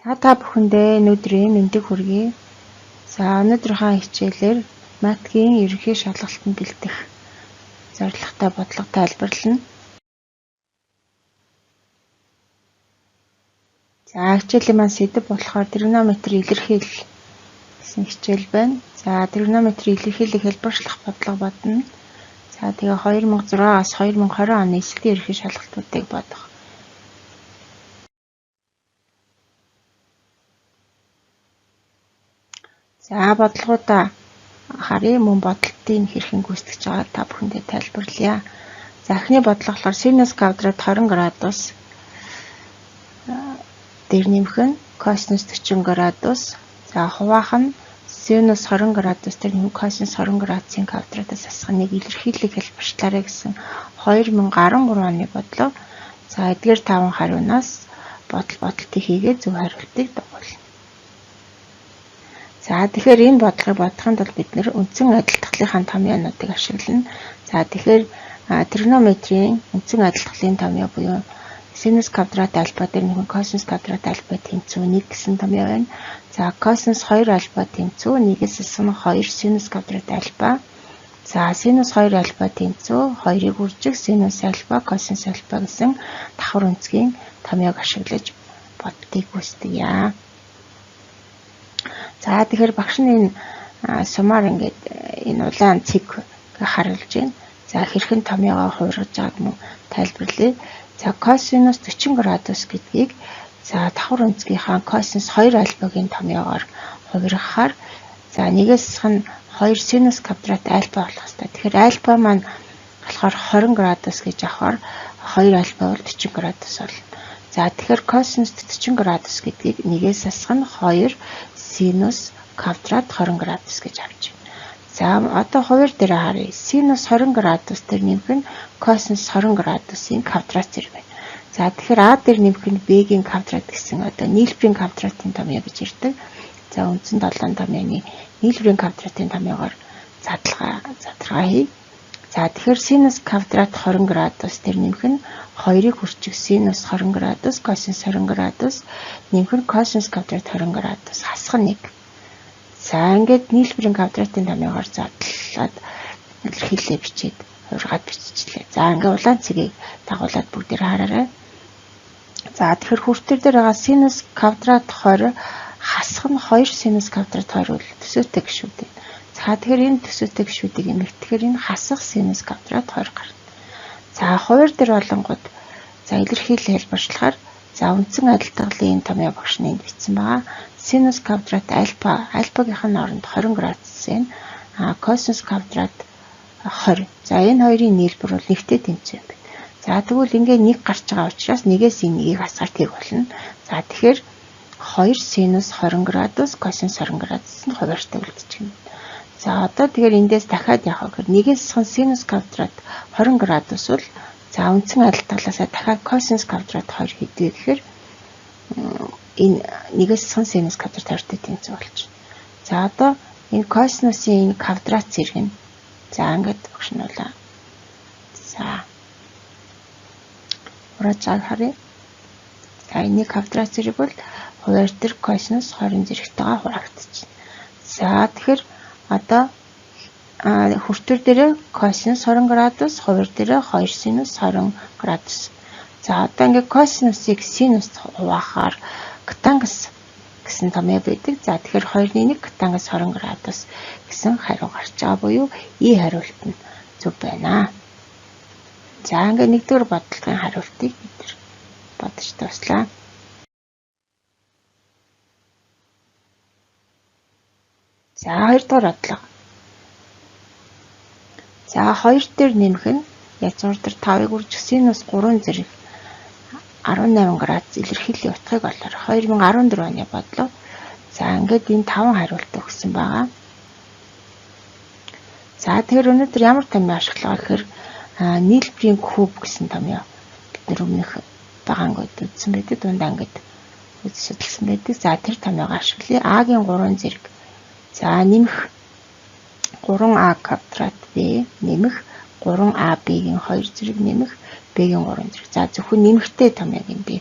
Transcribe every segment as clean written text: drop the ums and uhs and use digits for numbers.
За та бүхэндээ өнөөдрийн мэндийг хүргэе. За өнөөдрийнхөө хичээлээр математикийн ерөнхий шалгалтанд бэлдэх зорилготой бодлого тайлбарлана. За хичээлийн маань сэдэв болохоор тригонометри илэрхийлэл гэсэн хичээл байна. За тригонометри илэрхийллийг хэлбэрчлэх бодлого бодно. За тэгээ 2006-аас 2020 оны эсэлтийн ерөнхий шалгалтуудыг бодох. За бодлогуудаа харъя, мөн бодолтын хэрхэн гүйцэтгэж байгааг та бүхэндээ тайлбарлая. За эхний бодлого болохоор синус квадрат 20 градус дээр нэмэх нь косинус 40 градус. За хуваах нь синус 20 градус дээр нэмэх косинус 20 градусын квадратаас асах нэг илэрхийллийг хэлбэрчлээрэй гэсэн 2013 оны бодлого. За эдгээр 5 хариунаас бодолтыг хийгээд зөв хариултыг дагуулна. За тэгэхээр энэ бодлогыг бодохын тулд бид нэр үндсэн адил дахлынхаа томьёонуудыг ашиглана. За тэгэхээр тригонометрийн үндсэн адил дахлын томьёо буюу синус квадрат альфа дээр нэмэх косинус квадрат альфа тэнцүү 1 гэсэн томьёо байна. За косинус 2 альфа тэнцүү 1-ээс асах 2 синус квадрат альфа. За синус 2 альфа тэнцүү 2-ыг үржих синус альфа косинус альфа гэсэн давхар үнцгийн томьёог ашиглаж бодтыг гүйцэтгэе. За тэгэхээр багш нь энэ сумаар ингээд энэ улаан цэг харуулж байна. За хэрхэн томьёогоо хуургаж байгааг мөн тайлбарлая. За косинус 40 градус гэдгийг за давхар үнцгийнхаа косинус 2 альфагийн томьёогоор хувиргахаар за 1-ээс нь 2 синус квадрат альфа болох хэвээр. Тэгэхээр альфа маань болохоор 20 градус гэж авахаар 2 альфа бол 40 градус болно. За тэгэхээр косинус 40 градус гэдгийг 1-ээс асах нь 2 синус квадрат 20 градус гэж авч байна. За одоо хувир дээр харъя. Синус 20 градус дээр нэмэх нь косинус 20 градусын квадрат зэрэг байна. За тэгэхээр А дээр нэмэх нь Б-ийн квадрат гэсэн одоо нийлбэрийн квадратын томьёо гэж ирдэг. За үндсэн 7 томьёоны нийлбэрийн квадратын томьёогоор задлагаа хий. За тэгэхээр синус квадрат 20 градус дээр нэмэх нь 2-ыг хүрчих синус 20 градус косинус 20 градус нэмэх нь косинус квадрат 20 градус хасах нь 1. За ингээд нийлбэрийн квадратын томьёогоор задлаад илэрхийлээ бичээд хувиргаад биччихлээ. За ингээд улаан цэгийг дагуулад бүгдээр хараарай. За тэгэхээр хүртэр дээр байгаа синус квадрат 20 хасах нь 2 синус квадрат 20 бол төсөөтэй гишүүд байна. За тэгэхээр энэ төсөөтэй гишүүдийг эмэгтэйгээр энэ хасах синус квадрат 20 гарна. За хувир дээр болонгод за илэрхийлэл хэлбэрчлэхээр за үндсэн адил дахлын томьёо багш нь энд бичсэн байгаа. Синус квадрат альфагийнхын оронд 20 градус байна. Косинус квадрат 20. За энэ хоёрын нийлбэр бол нэгтэй тэнцүү юм байна. За тэгвэл ингээд 1 гарч байгаа учраас 1-ээс энэ 1-ийг хасгаар тэг болно. За тэгэхээр 2 синус 20 градус косинус 20 градус нь хувиртай үлдчихнэ. За одоо тэгэхээр эндээс дахиад явах гэхээр 1-ээс асах синус квадрат 20 градус бол за үндсэн адил талаасаа дахиад косинус квадрат 20 хийдэг гэхээр энэ 1-ээс асах синус квадрат 20-тэй тэнцүү болчихно. За одоо энэ косинусын энэ квадрат зэрэг нь за ингээд багшнуулаа. За урагшааг харъя. За энэ квадрат зэрэг бол хувир дээр косинус 20 зэрэгтэйгээ хуваагдчихна. За тэгэхээр одоо хүртэр дээр косинус 20 градус, хувир дээр 2 синус 20 градус. За одоо ингээд косинусыг синуст хуваахаар котангос гэсэн томьёо байдаг. За тэгэхээр 2-1 котангос 20 градус гэсэн хариу гарч байгаа буюу И хариулт нь зөв байна. За ингээд нэгдүгээр бодлогын хариултыг бид бодож дуслаа. За хоёрдугаар бодлого. За 2 дээр нэмэх нь язгуур дээр 5-ыг үржих синус 3 зэрэг 18 градус илэрхийллийн утгыг олоор 2014 оны бодлого. За ингээд энэ 5 хариулт өгсөн байгаа. За тэгэхээр өнөөдөр ямар томьёо ашиглах гэхээр нийлбэрийн куб гэсэн томьёо бид нар өмнөх байгаа ангид үзсэн байдаг, дунд ангид үзүүлсэн байдаг. За тэр томьёог ашиглая. А-гийн 3 зэрэг. За нэмэх 3а квадрат b нэмэх 3ab-гийн 2 зэрэг нэмэх b-гийн 3 зэрэг. За зөвхөн нэмэгтэй томьёог нь би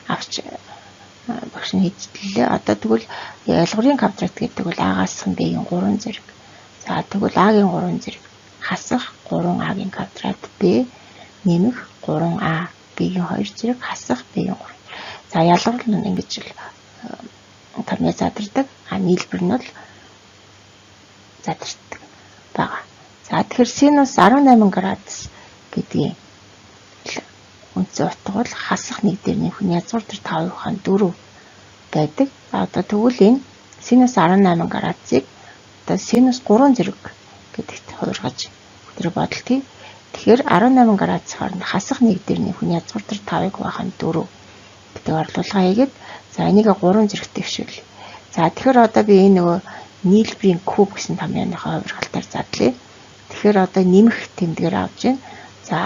авч багш нь хийжлээ. Одоо тэгвэл ялгуурын квадрат гэдэг бол А-гаас B-ийн 3 зэрэг. За тэгвэл А-гийн 3 зэрэг хасах 3А-гийн квадрат B нэмэх 3А B-ийн 2 зэрэг хасах B-ийн 3. За ялгуур нь ингэж л томьёо задардаг. Нийлбэр нь бол задардаг байгаа. За тэгэхээр синус 18 градус гэдгийг үндсэн утга бол хасах 1 дээр нэмэх нь язгуур дээр 5-ын 4 байдаг. Одоо тэгвэл энэ синус 18 градусыг одоо синус 3 зэрэг гэдэгт хувиргаж өдрө бодолтыг. Тэгэхээр 18 градус хооронд хасах 1 дээр нэмэх нь язгуур дээр 5-ыг хуваах нь 4 гэдэг орлуулга хийгээд за энийг 3 зэрэгтэй хвшүүлээ. За тэгэхээр одоо би энэ нөгөө нийлбэрийн куб гэсэн томьёоныхоо хувиргалтаар задлаа. Тэгэхээр одоо нэмэх тэмдгээр авч байна. За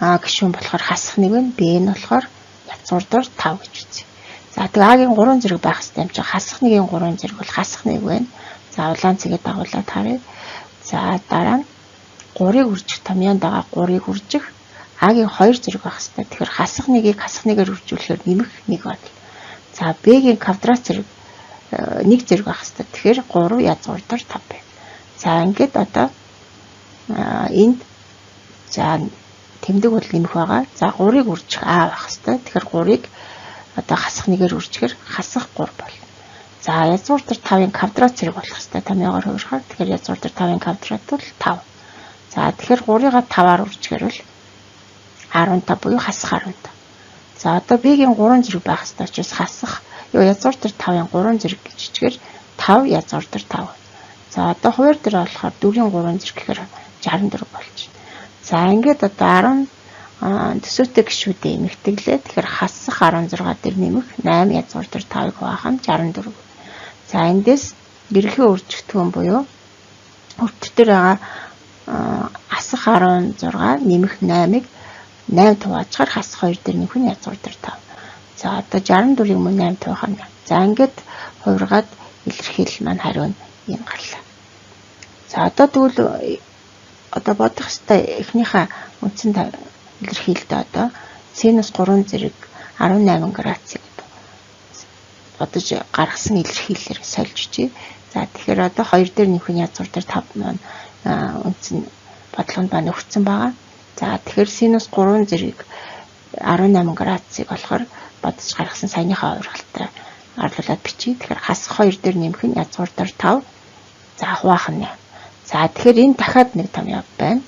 А гишүүн болохоор хасах 1 байна. Б нь болохоор язгуур дээр 5 гэж үзье. За тэгээ А-гийн 3 зэрэг байх хэрэгтэй юм чи хасах 1-ийн 3 зэрэг бол хасах 1 байна. За улаан цэгээ дагуулад харъя. За дараа нь 3-ыг үржих томьёонд байгаа 3-ыг үржих А-гийн 2 зэрэг байх хэрэгтэй. Тэгэхээр хасах 1-ийг хасах 1-ээр үржүүлэхээр нэмэх 1 байна. За Б-гийн квадрат зэрэг 1 зэрэг байх хэрэгтэй. Тэгэхээр 3 язгуур дээр 5 байна. За ингээд одоо энд за тэмдэг бол нэмэх байгаа. За 3-ыг үржих А байх хэрэгтэй. Тэгэхээр 3-ыг одоо хасах 1-ээр үржихээр хасах 3 болно. За язгуур дээр 5-ын квадрат зэрэг болох хэрэгтэй. Томьёогоор хувирахаар тэгэхээр язгуур дээр 5-ын квадрат бол 5. За тэгэхээр 3-ыг 5-аар үржихээр бол 15 буюу хасах 15. За одоо Б-гийн 3 зэрэг байх хэрэгтэй учраас хасах язгуур дээр 5-ын 3 зэрэг гэж ичгээр 5 язгуур дээр 5. За одоо хуваар дээр болохоор 4-ийн 3 зэрэг гэхээр 64 болж байна. За ингээд одоо 10 төсөөтэй гишүүдээ нэмэгдэглээ. Тэгэхээр хасах 16 дээр нэмэх 8 язгуур дээр 5-ыг хуваах нь 64. За эндээс ерөнхий үржигдэх буюу өртөр дээр байгаа хасах 16 нэмэх 8-ыг 8 хуваачаар хасах 2 дээр нэмэх нь язгуур дээр 5. За одоо 64-ийг мөн 8 тавих нь. За ингээд хувиргаад илэрхийлэл маань хариу нь ийм гарлаа. За одоо тэгвэл одоо бодох ёстой эхнийхээ үндсэн илэрхийлэлд одоо синус 3 зэрэг 18 градусыг бодож гаргасан илэрхийлэлээр сольж чий. За тэгэхээр одоо 2 дээр нэмэх нь язгуур дээр 5 маань үндсэн бодлогонд маань өгсөн байгаа. За тэгэхээр синус 3 зэрэг 18 градусыг болохоор бодож гаргасан саяныхаа хувиргалтаар орлуулад бичиж. Тэгэхээр хасах 2 дээр нэмэх нь язгуур дээр 5. За хуваах нь 8. За тэгэхээр энэ дахиад нэг томьёо байна.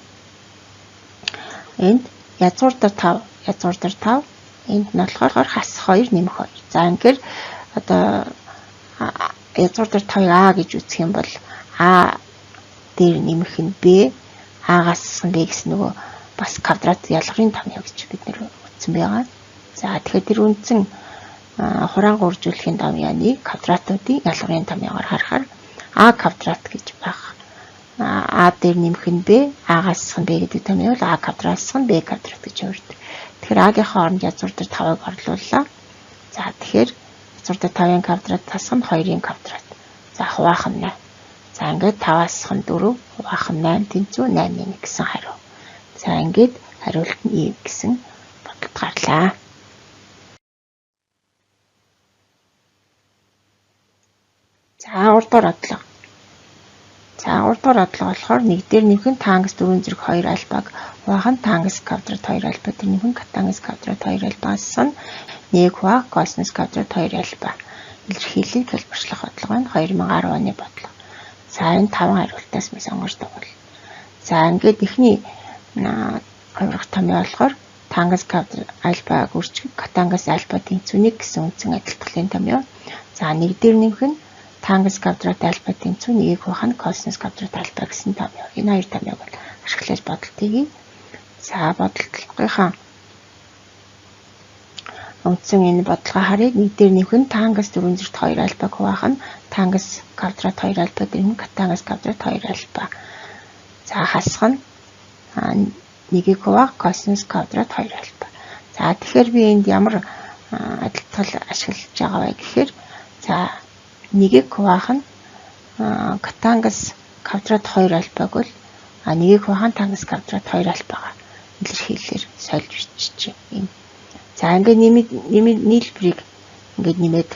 Энд язгуур дээр 5, язгуур дээр 5. Энд нь болохоор хасах 2 нэмэх 2. За ингээд одоо язгуур дээр 5-ыг А гэж үзэх юм бол А дээр нэмэх нь Б, А-гаас Б гэсэн нөгөө бас квадрат ялгарын томьёо гэж бид нэр үзсэн байгаа. За тэгэхээр тэр үндсэн хураанга үржүүлэхийн томьёоны квадратуудын ялгарын томьёогоор харахаар А квадрат гэж байна. А дээр нэмэх нь Б, А-гаас Б гэдэг томьёо бол А квадратаас Б квадрат гэж өөрдөг. Тэгэхээр А-гийн хооронд язгуур дээр 5-ыг орлууллаа. За тэгэхээр язгуур дээр 5-ын квадрат тасах нь 2-ын квадрат. За хуваах нь 8. За ингээд 5-аас 4 хуваах нь 8 тэнцүү 8 гэсэн хариу. За ингээд хариулт нь И гэсэн бодолд гарлаа. За 3 дахь одлого. За 3 дахь одлого болохоор 1 дээр нэмэх нь тангас 4 зэрэг 2 альбаг хуваах нь тангас квадрат 2 альба дээр нэмэх нь катангас квадрат 2 альбаас нь 1 хуваах косинус квадрат 2 альба. Илэрхийлэл тайлбарчлах бодлого нь 2010 оны бодлого. За энэ 5 хариултаас мэс онгордог бол. За ингээд эхний хувирах томьёо болохоор тангас квадрат альба үржих катангас альба тэнцвүнийг гэсэн үндсэн адилтгалын томьёо. За 1 дээр нэмэх нь тангас квадрат альба тэнцвүү 1-ийг хуваах нь косинус квадрат альба гэсэн томьёо. Энэ хоёр томьёог ашиглаж бодолтыг. За бодолтынхаа үндсэн энэ бодлогоо харъя. 1 дээр нэмэх нь тангас 4 зэрэг 2 альбаг хуваах нь тангас квадрат 2 альба дээр нь катангас квадрат 2 альба. За хасах нь 1-ийг хуваах косинус квадрат 2 альба. За тэгэхээр би энд ямар адилтгал ашиглаж байгаа вэ гэхээр за 1-ийг хуваах нь катангас квадрат 2 альбаг бол 1-ийг хуваах нь тангас квадрат 2 альбагаа илэрхийлэлээр сольж бичиж юм. За ингээд нийлбэрийг ингээд нэмээд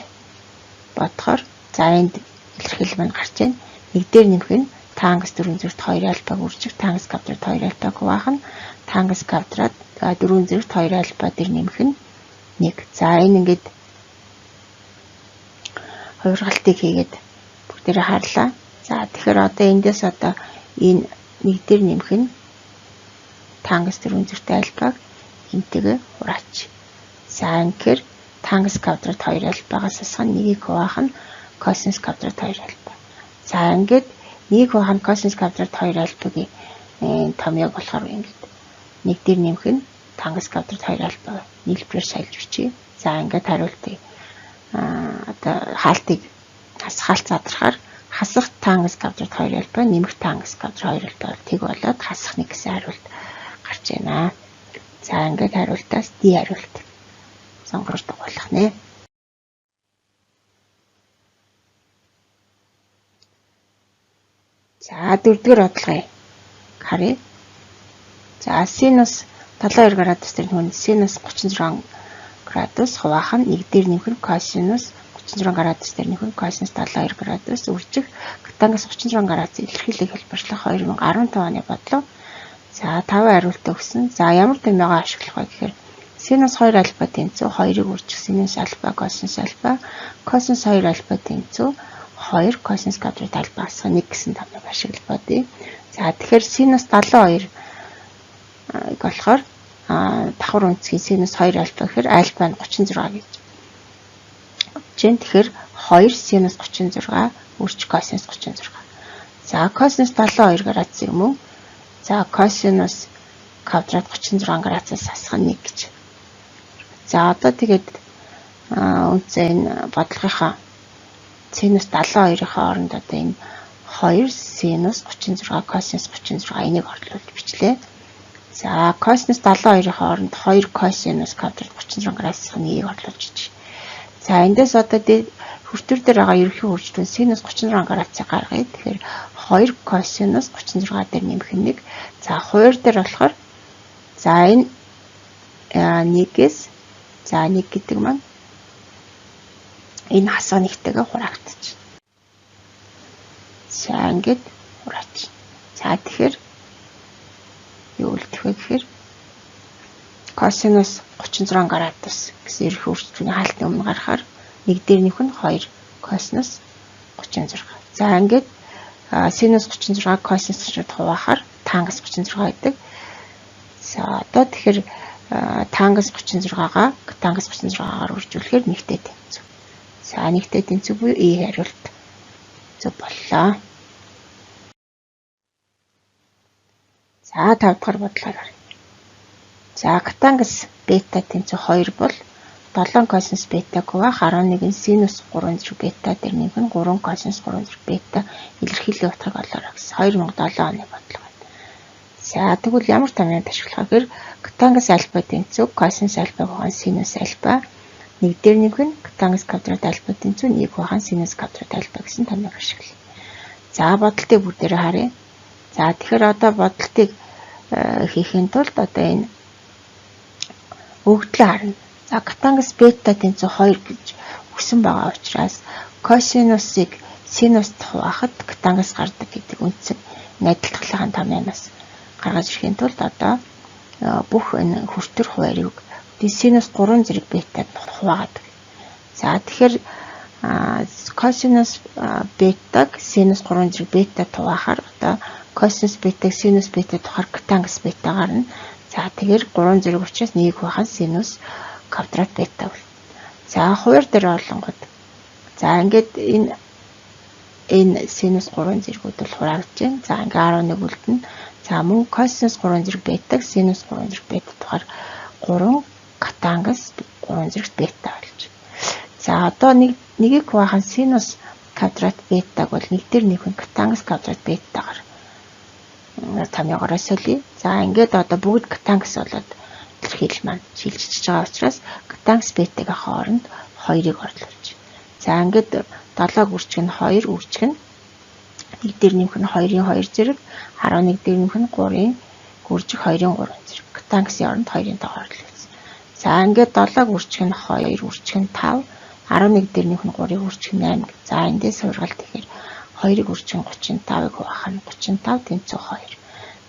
бодохоор за энд илэрхийлэл маань гарч байна. Нэг дээр нэмэх нь тангас 4 зэрэгт 2 альфаг үржих, тангас квадрат 2 альфаг хуваах нь тангас квадрат 4 зэрэгт 2 альфа дээр нэмэх нь 1. За энэ ингээд хувиргалтыг хийгээд бүгдээрээ харлаа. За тэгэхээр одоо эндээс одоо энэ нэг дээр нэмэх нь тангас 4 зэрэгт альфаг энтэйгээ хураач. За ингээд тангас квадрат 2 альфагаас асах нь 1-ийг хуваах нь косинус квадрат 2 альфа. За ингээд 1-ийг хуваах нь косинус квадрат 2 альфагийн томьёог болохоор ингээд нэг дээр нэмэх нь тангас квадрат 2 альфа нийлбэрээр сольж бичье. За ингээд хариултыг одоо хаалтыг хаалт задрахаар хасах тангас квадрат 2 альфа нэмэх тангас квадрат 2 альфа тэг болоод хасах 1 гэсэн хариулт гарч байна. За ингээд хариултаас D хариулт сонгож дагуулах нэ. За дөрөвдүгээр бодлогыг харъя. За синус 72 градус дээр нүүн синус 36 градус хуваах нь 1 дээр нэмэх нь косинус 36 градус дээр нэмэх нь косинус 72 градус үржих тангас 36 градус илэрхийлэх хэлбэрчлэх 2015 оны бодлого. За 5 хариулт өгсөн. За ямар тэмээгээ ашиглах вэ гэхээр синус 2 альфа тэнцүү 2-ыг үржих синус альфа косинус альфа косинус 2 альфа тэнцүү 2 косинус квадрат альфа асах 1 гэсэн томьёог ашиглах бод. За тэгэхээр синус 72 болохоор давхар үнцгийн синус 2 альфа гэхээр альфа нь 36 гэж. Жин тэгэхээр 2 синус 36 үрж косинус 36. За косинус 72 градус юм уу? За косинус квадрат 36 градусаас асах нь 1 гэж. За одоо тэгээд үнцээ энэ бодлогынхаа синус 72-ийн оронд одоо энэ 2 синус 36 косинус 36 энийг орлуулж бичлээ. За косинус 72-ийн оронд 2 косинус квадрат 36 градусах нэгийг орлуулж ич. За эндээс одоо хүртэр дээр байгаа ерөнхий хурцлын синус 36 градусыг гаргая. Тэгэхээр 2 косинус 36 дээр нэмэх нь 1. За хуваар дээр болохоор за энэ 1-ээс за 1 гэдэг маань энэ хасаа нэгтэйгээ хураагдчих. За ингээд хураач. За тэгэхээр юу үлдэх вэ гэхээр косинус 36 градус гэсэн ерөнхий хурцлын хаалтны өмнө гарахаар 1 дээр нэмэх нь 2 косинус 36. За ингээд синус 36 косинус 36 хуваахаар тангас 36 гэдэг. За одоо тэгэхээр тангас 36-гаа тангас 36-гаар үржүүлэхээр нэгтэй тэнцүү. За нэгтэй тэнцүү буюу E хариулт зөв боллоо. За 5 дахь бодлогоор харъя. За катангас бета тэнцүү 2 бол 7 косинус бета хуваах 11 синус 3 зэрэг бета дээр нэмэх нь 3 косинус 3 зэрэг бета илэрхийллийн утгыг олоорой гэсэн 2007 оны бодлого байна. За тэгвэл ямар томьёог ашиглах вэ гэхээр катангас альфа тэнцүү косинус альфа хуваан синус альфа 1 дээр нэмэх нь катангас квадрат альфа тэнцүү 1 хуваан синус квадрат альфа гэсэн томьёог ашиглая. За бодлтыг бүгдээрээ харъя. За тэгэхээр одоо бодлтыг хийхин тулд одоо энэ өгдлөө харна. За катангас бета тэнцүү 2 гэж өгсөн байгаа учраас косинусыг синуст хуваахад катангас гардаг гэдэг үндсэн найдварлагын томьёоноос гаргаж ирэхин тулд одоо бүх энэ хүртэр хуваарийг синус 3 зэрэг бетад хуваагаад. За тэгэхээр косинус бетаг синус 3 зэрэг бетад хуваахаар одоо косинус бетаг синус бетад хуваахаар катангас бета гарна. За тэгэхээр 3 зэрэг учраас 1 хуваах нь синус квадрат бета бол. За хуваар дээр олонгод. За ингээд энэ синус 3 зэргүүд бол хураагдж байна. За ингээ 11 үлдэнэ. За мөн косинус 3 зэрэг бетаг синус 3 зэрэг бета тухаар 3 катангас 3 зэрэг бета болж. За одоо нэгийг хуваах нь синус квадрат бетаг бол 1 дээр нэмэх нь катангас квадрат бетагаар томьёогоор солиё. За ингээд одоо бүгд катангас болоод илэрхийлэл маань шилжиж байгаа учраас катангас бетагийн хооронд 2-ыг орлуулж. За ингээд 7-г үржих нь 2 үржих нь 1 дээр нэмэх нь 2-ын 2 зэрэг 11 дээр нэмэх нь 3-ын үржих 2-ын 3 зэрэг катангасын оронд 2-ын тоогоор орлуулсан. За ингээд 7-г үржих нь 2, үржих нь 5, 11 дээр нөх нь 3-ыг үржих нь 8. За эндээс сургалт тэгэхээр 2-ыг үржих нь 35-ыг хуваах нь 35 тэнцүү 2.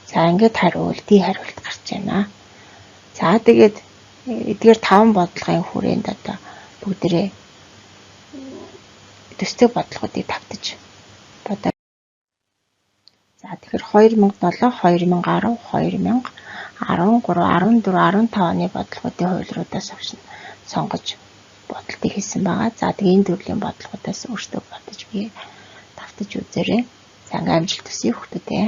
За ингээд хариулт D хариулт гарч байна. За тэгээд эдгээр 5 бодлогын хүрээнд одоо бүгдээрээ төстэй бодлогуудыг давтаж бодоо. За тэгэхээр 2007, 2010, 2013, 14, 15 оны бодлогуудын хувилруудаас сонгож бодлтыг хийсэн байгаа. За тэгээ энэ төрлийн бодлогуудаас өөртөө бодож бие давтаж үзээрэй. За ингээм амжилт хүсье хүүхдүүдээ.